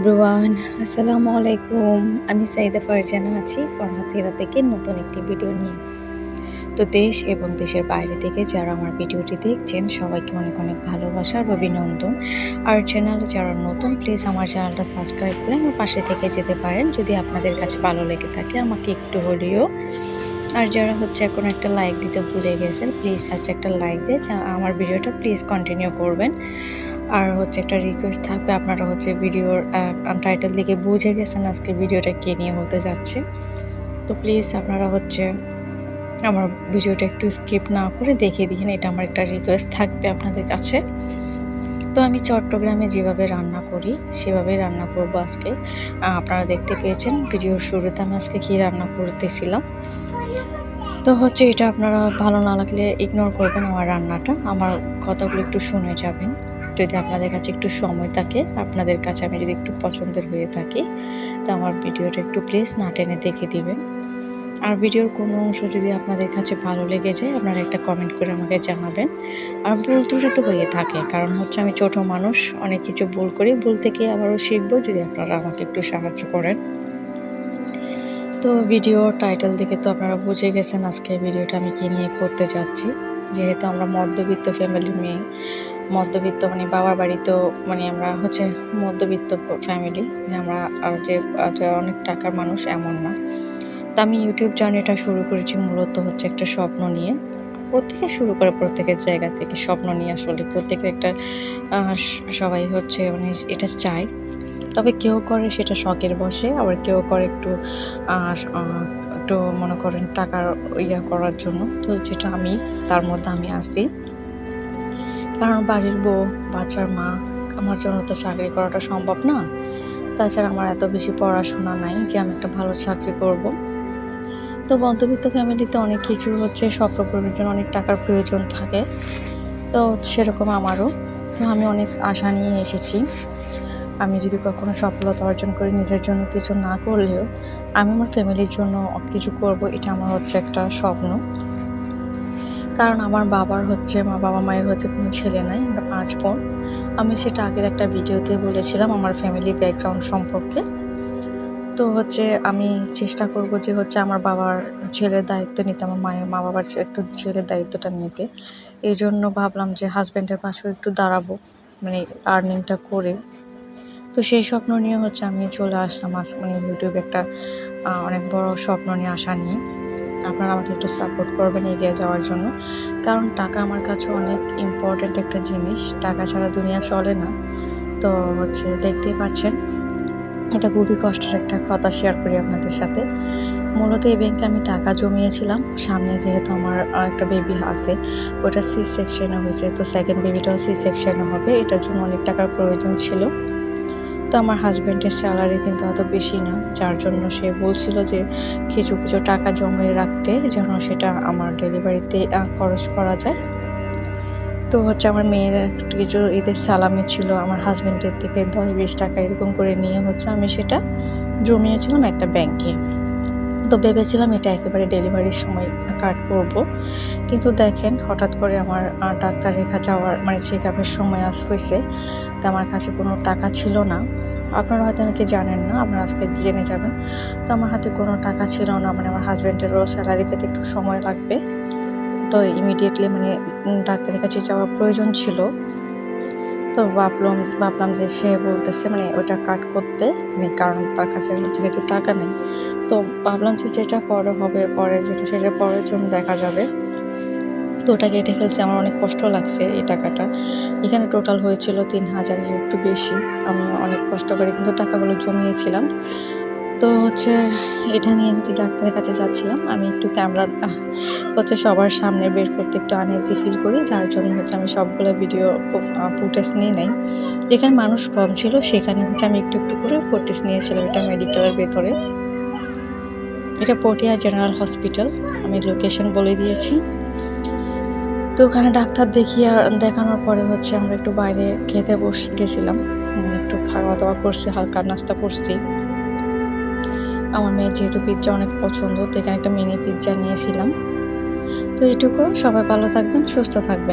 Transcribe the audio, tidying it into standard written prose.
Everyone, আসসালামু আলাইকুম। আমি সাইদা ফারজানা আছি ফরহাদ হেরা থেকে নতুন একটি ভিডিও নিয়ে। তো দেশ এবং দেশের বাইরে থেকে যারা আমার ভিডিওটি দেখছেন সবাইকে অনেক অনেক ভালোবাসা আর অভিনন্দন। আর চ্যানেলে যারা নতুন প্লিজ আমার চ্যানেলটা সাবস্ক্রাইব করে আমার পাশে থেকে যেতে পারেন যদি আপনাদের কাছে ভালো লেগে থাকে আমাকে একটু হলেও। আর যারা এখন একটা লাইক দিতে ভুলে গেছেন প্লিজ একটা লাইক দিয়ে আমার ভিডিওটা প্লিজ কন্টিনিউ করবেন। আর একটা রিকোয়েস্ট থাকবে, আপনারা ভিডিওর টাইটেল দেখে বুঝে গেছেন আজকে ভিডিওটা কে নিয়ে হতে যাচ্ছে। তো প্লিজ আপনারা আমার ভিডিওটা একটু স্কিপ না করে দেখে দিন, এটা আমার একটা রিকোয়েস্ট থাকবে আপনাদের কাছে। তো আমি চট্টগ্রামে যেভাবে রান্না করি সেভাবেই রান্না করব আজকে। আপনারা দেখতে পেয়েছেন ভিডিওর শুরুতে আমি আজকে কী রান্না করতেছিলাম। তো এটা আপনারা ভালো না লাগলে ইগনোর করবেন আমার রান্নাটা, আমার কথাগুলো একটু শুনে যাবেন। যদি আপনাদের কাছে একটু সময় থাকে, আপনাদের কাছে আমি যদি একটু পছন্দের হয়ে থাকি, তো আমার ভিডিওটা একটু প্লিজ না টেনে দেখে দিবেন। আর ভিডিওর কোনো অংশ যদি আপনাদের কাছে ভালো লেগে যায় আপনারা একটা কমেন্ট করে আমাকে জানাবেন। আর ভুল ত্রুটি তো হয়ে থাকে, কারণ আমি ছোট মানুষ, অনেক কিছু ভুল করি, ভুল থেকে আবারও শিখবো যদি আপনারা আমাকে একটু সাহায্য করেন। তো ভিডিও টাইটেল দেখে তো আপনারা বুঝে গেছেন আজকে ভিডিওটা আমি কী নিয়ে করতে যাচ্ছি। যেহেতু আমরা মধ্যবিত্ত ফ্যামিলির মেয়ে, মধ্যবিত্ত বাবার বাড়িতেও আমরা মধ্যবিত্ত ফ্যামিলি, আমরা আর যে অনেক টাকার মানুষ এমন না। তো আমি ইউটিউব জার্নিটা শুরু করেছি মূলত একটা স্বপ্ন নিয়ে। প্রত্যেকে শুরু করে প্রত্যেকের জায়গা থেকে স্বপ্ন নিয়ে, আসলে প্রত্যেকের একটা সবাই এটা চায়। তবে কেউ করে সেটা শখের বশে, আবার কেউ করে একটু মনে করেন টাকার করার জন্য। তো যেটা আমি, তার মধ্যে আমি আছি। কারণ বাড়ির বউ, বাচ্চার মা, আমার জন্য তো চাকরি করাটা সম্ভব না। তাছাড়া আমার এত বেশি পড়াশোনা নাই যে আমি একটা ভালো চাকরি করব। তো মধ্যবিত্ত ফ্যামিলিতে অনেক কিছু স্বপ্ন পূরণের জন্য অনেক টাকার প্রয়োজন থাকে। তো সেরকম আমারও। তো আমি অনেক আশা নিয়ে এসেছি। আমি যদি কখনো সফলতা অর্জন করি, নিজের জন্য কিছু না করলেও আমি আমার ফ্যামিলির জন্য কিছু করব, এটা আমার একটা স্বপ্ন। কারণ আমার বাবা মায়ের কোনো ছেলে নাই, আমরা 5 বোন। আমি সেটা আগের একটা ভিডিওতে বলেছিলাম আমার ফ্যামিলি ব্যাকগ্রাউন্ড সম্পর্কে। তো আমি চেষ্টা করব যে আমার বাবার ছেলের দায়িত্ব নিতে, আমার মায়ের মা বাবার একটু ছেলের দায়িত্বটা নিতে। এই জন্য ভাবলাম যে হাজব্যান্ডের পাশেও একটু দাঁড়াবো, আর্নিংটা করে। তো সেই স্বপ্ন নিয়ে আমি চলে আসলাম ইউটিউবে একটা অনেক বড় স্বপ্ন নিয়ে আসা নিয়ে। আপনারা আমাকে একটু সাপোর্ট করবেন এগিয়ে যাওয়ার জন্য। কারণ টাকা আমার কাছে অনেক ইম্পর্ট্যান্ট একটা জিনিস, টাকা ছাড়া দুনিয়া চলে না। তো দেখতেই পাচ্ছেন, এটা খুবই কষ্টের একটা কথা শেয়ার করি আপনাদের সাথে। মূলত এই ব্যাংকে আমি টাকা জমিয়েছিলাম, সামনে যেহেতু আমার একটা বেবি আছে, ওটা সি সেকশনে হয়েছে, তো সেকেন্ড বেবিটাও সি সেকশনে হবে, এটার জন্য অনেক টাকার প্রয়োজন ছিল। তো আমার হাজব্যান্ডের স্যালারি কিন্তু অত বেশি না, যার জন্য সে বলছিল যে কিছু কিছু টাকা জমিয়ে রাখতে, যেন সেটা আমার ডেলিভারিতে খরচ করা যায়। তো আমার মেয়ের কিছু ঈদের সালামি ছিল, আমার হাজব্যান্ডের থেকে 10-20 টাকা এরকম করে নিয়ে আমি সেটা জমিয়েছিলাম একটা ব্যাংকে। তো ভেবেছিলাম এটা একেবারে ডেলিভারির সময় কাট করব। কিন্তু দেখেন হঠাৎ করে আমার ডাক্তার রেখা যাওয়ার চেক আপের সময় হয়েছে। তো আমার কাছে কোনো টাকা ছিল না। আপনারা হয়তো অনেকে জানেন না, আপনারা আজকে জেনে যাবেন। তো আমার হাতে কোনো টাকা ছিল না, আমার হাজব্যান্ডেরও স্যালারি পেতে একটু সময় লাগবে। তো ইমিডিয়েটলি ডাক্তারের কাছে যাওয়ার প্রয়োজন ছিল। তো ভাবলাম যে সে বলতেছে ওইটা কাট করতে, কারণ তার কাছে যেহেতু টাকা নেই। তো ভাবলাম যে যেটা পরে হবে, পরে সেটা পরের জন্য দেখা যাবে। তো ওটা কেটে ফেলছে, আমার অনেক কষ্ট লাগছে এই টাকাটা। এখানে টোটাল হয়েছিল 3000-এর একটু বেশি। আমি অনেক কষ্ট করে কিন্তু টাকাগুলো জমিয়েছিলাম। তো এটা নিয়ে ডাক্তারের কাছে যাচ্ছিলাম। আমি একটু ক্যামেরা সবার সামনে বের করতে একটু আনইজি ফিল করি, যার জন্য আমি সবগুলো ভিডিও ফুটেজ নিয়ে নেই। যেখানে মানুষ কম ছিল সেখানে আমি একটু একটু করে ফুটেজ নিয়েছিলাম। এটা মেডিকেলের ভেতরে, এটা পটিয়া জেনারেল হসপিটাল, আমি লোকেশন বলে দিয়েছি। তো ওখানে ডাক্তার দেখানোর পরে আমরা একটু বাইরে খেতে গেছিলাম, একটু খাওয়া দাওয়া করছি, হালকা নাস্তা করছি। আমার মেয়ের যেহেতু পিৎজা অনেক পছন্দ, তো এখানে একটা মিনি পিৎজা নিয়েছিলাম। তো এইটুকু, সবাই ভালো থাকবেন, সুস্থ থাকবেন।